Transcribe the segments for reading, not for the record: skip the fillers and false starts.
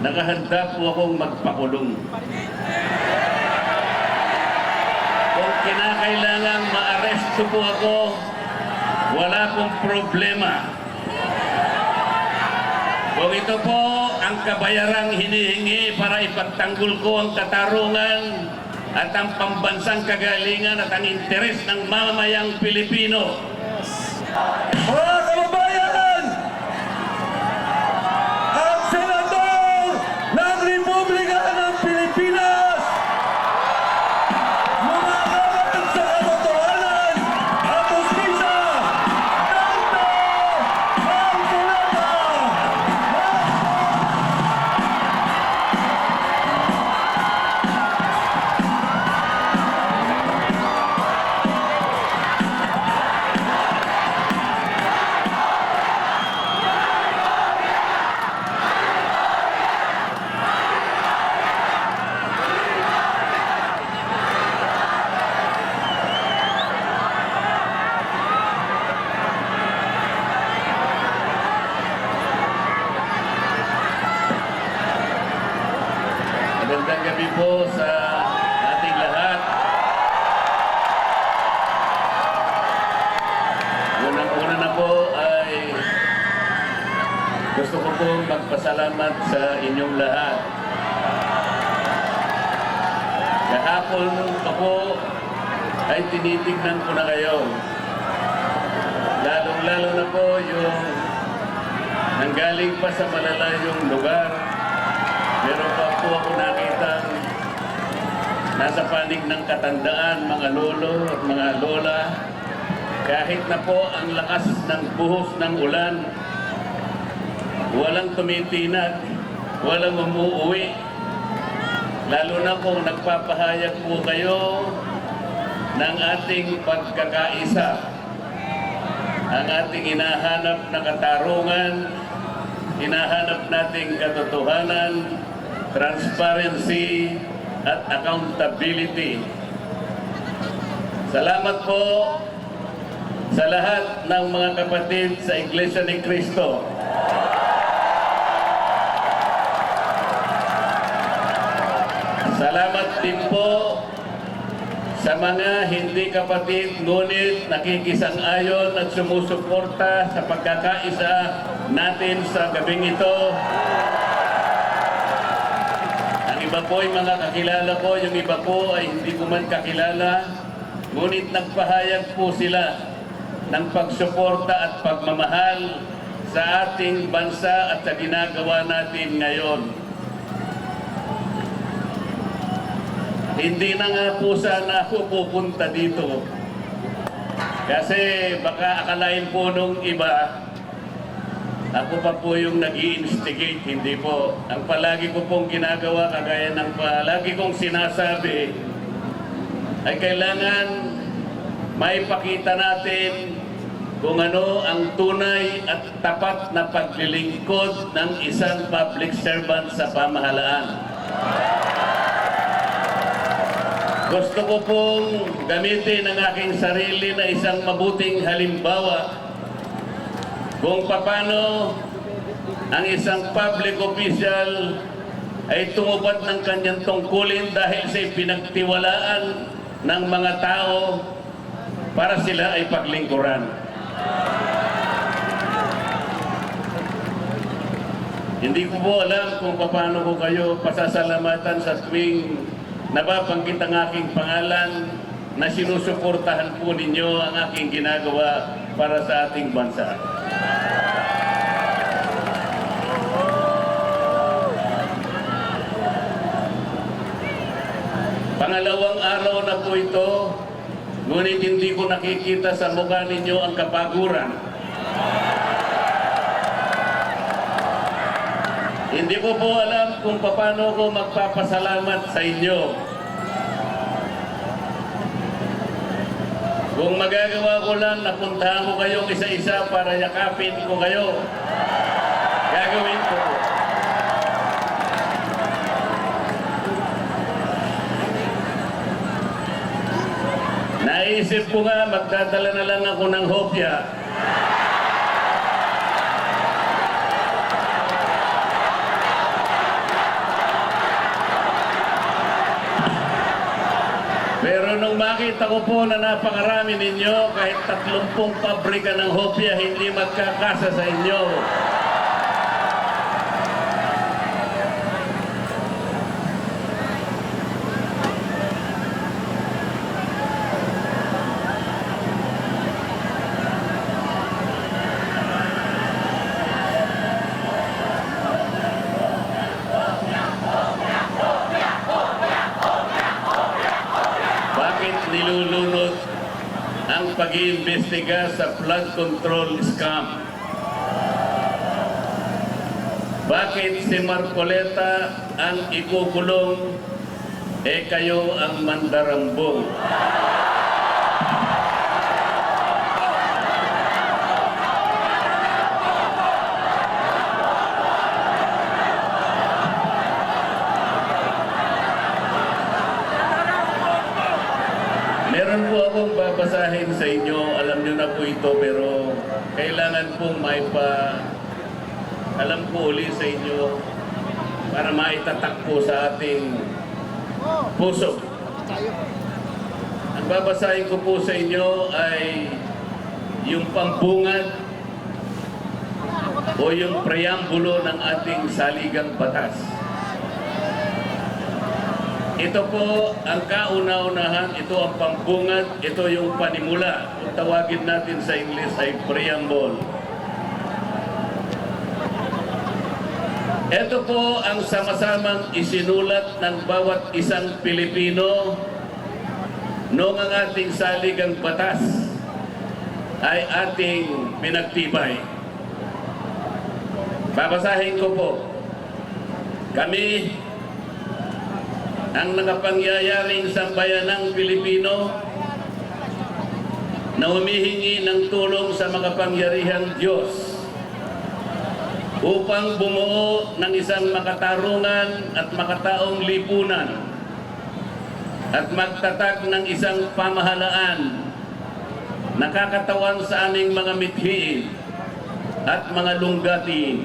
nakahanda po akong magpakulong. Kung kinakailangan maaresto po ako, wala pong problema. Kung ito po ang kabayarang hinihingi para ipagtanggol ko ang katarungan at ang pambansang kagalingan at ang interes ng mamamayang Pilipino. Mga kababayan! Ang Senador ng Republika ng Pilipinas lumalaban sa katotohanan at hustisya! Tanto ang Senado! Magandang gabi po sa ating lahat. Unang-una na po ay gusto ko pong magpasalamat sa inyong lahat. Kahapon ako ay tinitignan ko na kayo. Lalong-lalo na po yung nanggaling pa sa malalayong lugar. Meron pa po ako nakitang nasa panig ng katandaan, mga lolo at mga lola. Kahit na po ang lakas ng buhos ng ulan, walang tumitinag, walang umuuwi. Lalo na kung nagpapahayag po kayo ng ating pagkakaisa. Ang ating hinahanap na katarungan, hinahanap nating katotohanan, transparency at accountability. Salamat po sa lahat ng mga kapatid sa Iglesia ni Cristo. Salamat din po sa mga hindi kapatid ngunit nakikisang-ayon at sumusuporta sa pagkakaisa natin sa gabing ito. Ang iba po ay mga kakilala ko, yung iba po ay hindi ko man kakilala, ngunit nagpahayag po sila ng pagsuporta at pagmamahal sa ating bansa at sa ginagawa natin ngayon. Hindi na nga po sana ako pupunta dito. Kasi baka akalain po nung iba, ako pa po yung nag-i-instigate, hindi po. Ang palagi ko pong ginagawa, kagaya ng palagi kong sinasabi, ay kailangan maipakita natin kung ano ang tunay at tapat na paglilingkod ng isang public servant sa pamahalaan. Gusto ko pong gamitin ang aking sarili na isang mabuting halimbawa kung paano ang isang public official ay tumupad ng kanyang tungkulin dahil sa pinagtiwalaan ng mga tao para sila ay paglingkuran. Hindi ko po alam kung paano ko kayo pasasalamatan sa tuwing nababanggit ang aking pangalan na sinusuportahan po ninyo ang aking ginagawa para sa ating bansa. Pangalawang araw na po ito, ngunit hindi ko nakikita sa mukha ninyo ang kapaguran. Hindi ko po alam kung paano ko magpapasalamat sa inyo. Kung magagawa ko lang, napuntahan ko kayong isa-isa para yakapin ko kayo. Gagawin ko po. Naisip ko nga, magdadala na lang ako ng hopya. Pero nung makita ko po na napakarami ninyo, kahit 30 pabrika ng hopya hindi magkakasa sa inyo. Bakit nilulunod ang pag-iimbestiga sa flood control scam? Bakit si Marcoleta ang ikukulong, kayo ang mandarambong? Meron po akong babasahin sa inyo, alam nyo na po ito, pero kailangan pong alam ko uli sa inyo para maitatak po sa ating puso. Ang babasahin ko po sa inyo ay yung pambungad o yung preambulo ng ating saligang batas. Ito po ang kauna-unahan, ito ang pambungad, ito yung panimula. Kung tawagin natin sa English ay preamble. Ito po ang sama-samang isinulat ng bawat isang Pilipino noong ang ating saligang batas ay ating pinagtibay. Babasahin ko po. Kami, ang nakapangyariang sambayanang Pilipino na humihingi ng tulong sa makapangyarihang Diyos upang bumuo ng isang makatarungan at makataong lipunan at magtatag ng isang pamahalaan nakakatawan sa aming mga mithiin at mga lunggatiin,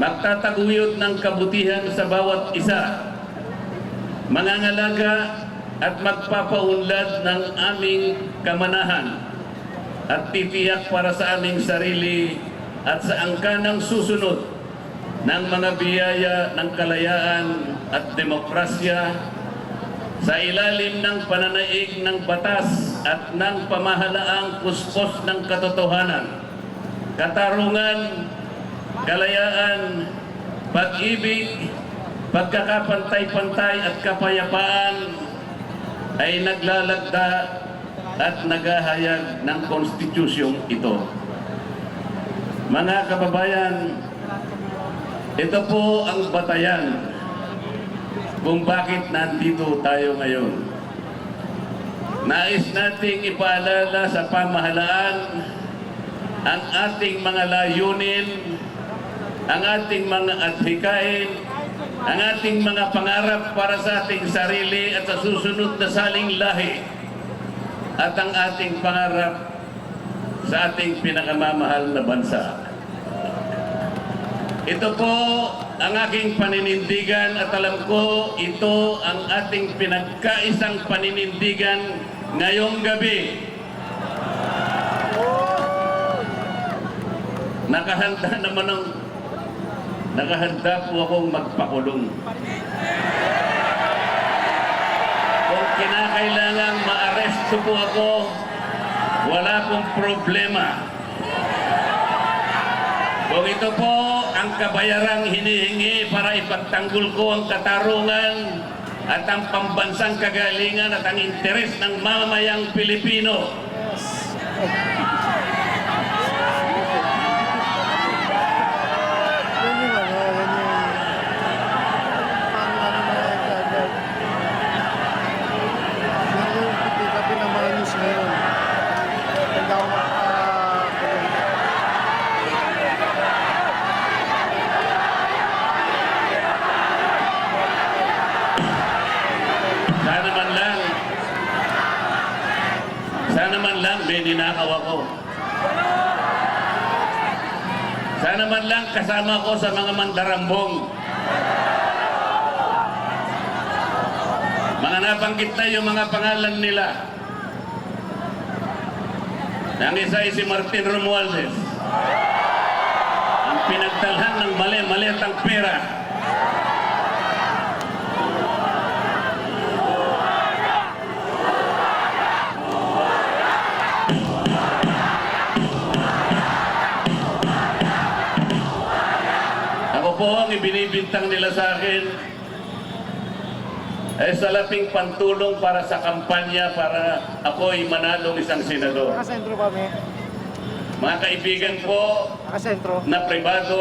magtataguyod ng kabutihan sa bawat isa, mangangalaga at magpapaunlad ng aming kamanahan at titiyak para sa aming sarili at sa angkanang susunod ng mga biyaya ng kalayaan at demokrasya sa ilalim ng pananaig ng batas at ng pamahalaang puspos ng katotohanan, katarungan, kalayaan, pag-ibig, pagkakapantay-pantay at kapayapaan ay naglalagda at naghahayag ng konstitusyong ito. Mga kababayan, ito po ang batayan kung bakit nandito tayo ngayon. Nais nating ipaalala sa pamahalaan ang ating mga layunin, ang ating mga adhikain, ang ating mga pangarap para sa ating sarili at sa susunod na saling lahi, at ang ating pangarap sa ating pinakamamahal na bansa. Ito po ang aking paninindigan at alam ko ito ang ating pinagkaisang paninindigan ngayong gabi. Nakahanda po akong magpakulong. Kung kinakailangan maaresto po ako, wala pong problema. Kung ito po ang kabayarang hinihingi para ipagtanggol ko ang katarungan at ang pambansang kagalingan at ang interes ng mamamayang Pilipino, sana man lang may ninakaw ako. Sana man lang kasama ko sa mga mandarambong. Mga nabanggit na yung mga pangalan nila. Ang isa ay si Martin Romualdez. Ang pinagdalhan ng mali-malitang pera. Ako po ang ibinibintang nila sa akin ay salaping pantulong para sa kampanya para ako ay manalong isang senador. Nakasentro kami. Mga kaibigan ko Nakasentro. na pribado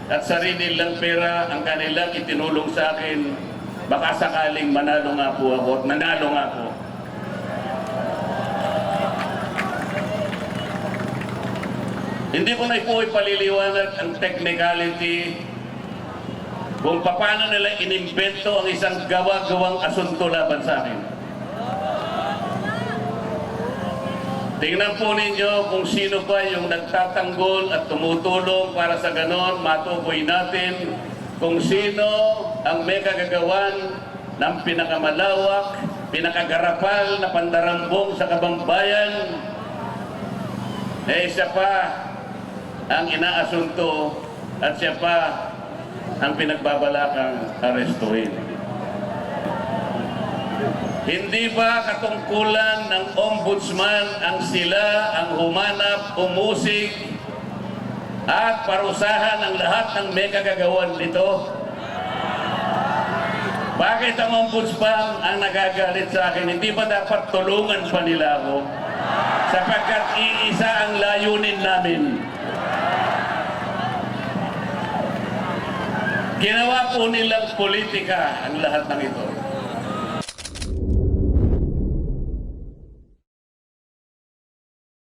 at sarili lang pera ang kanilang itinulong sa akin, baka sakaling manalo nga po ako at nanalo nga po. Hindi ko na po ipaliliwanag ang technicality kung paano nila inimbento ang isang gawa-gawang asunto laban sa akin. Tingnan po ninyo kung sino pa yung nagtatanggol at tumutulong para sa ganon matukoy natin kung sino ang may kagagawan ng pinakamalawak, pinakagarapal na pandarambong sa kabambayan. Siya pa ang inaasunto at siya pa ang pinagbabalakang arestuhin. Hindi ba katungkulan ng ombudsman ang sila ang humanap, umusig at parusahan ang lahat ng may kagagawan nito? Bakit ang ombudsman ang nagagalit sa akin? Hindi ba dapat tulungan pa nila ako? Sapagkat iisa ang layunin namin. Ginawa po nilang politika ang lahat ng ito.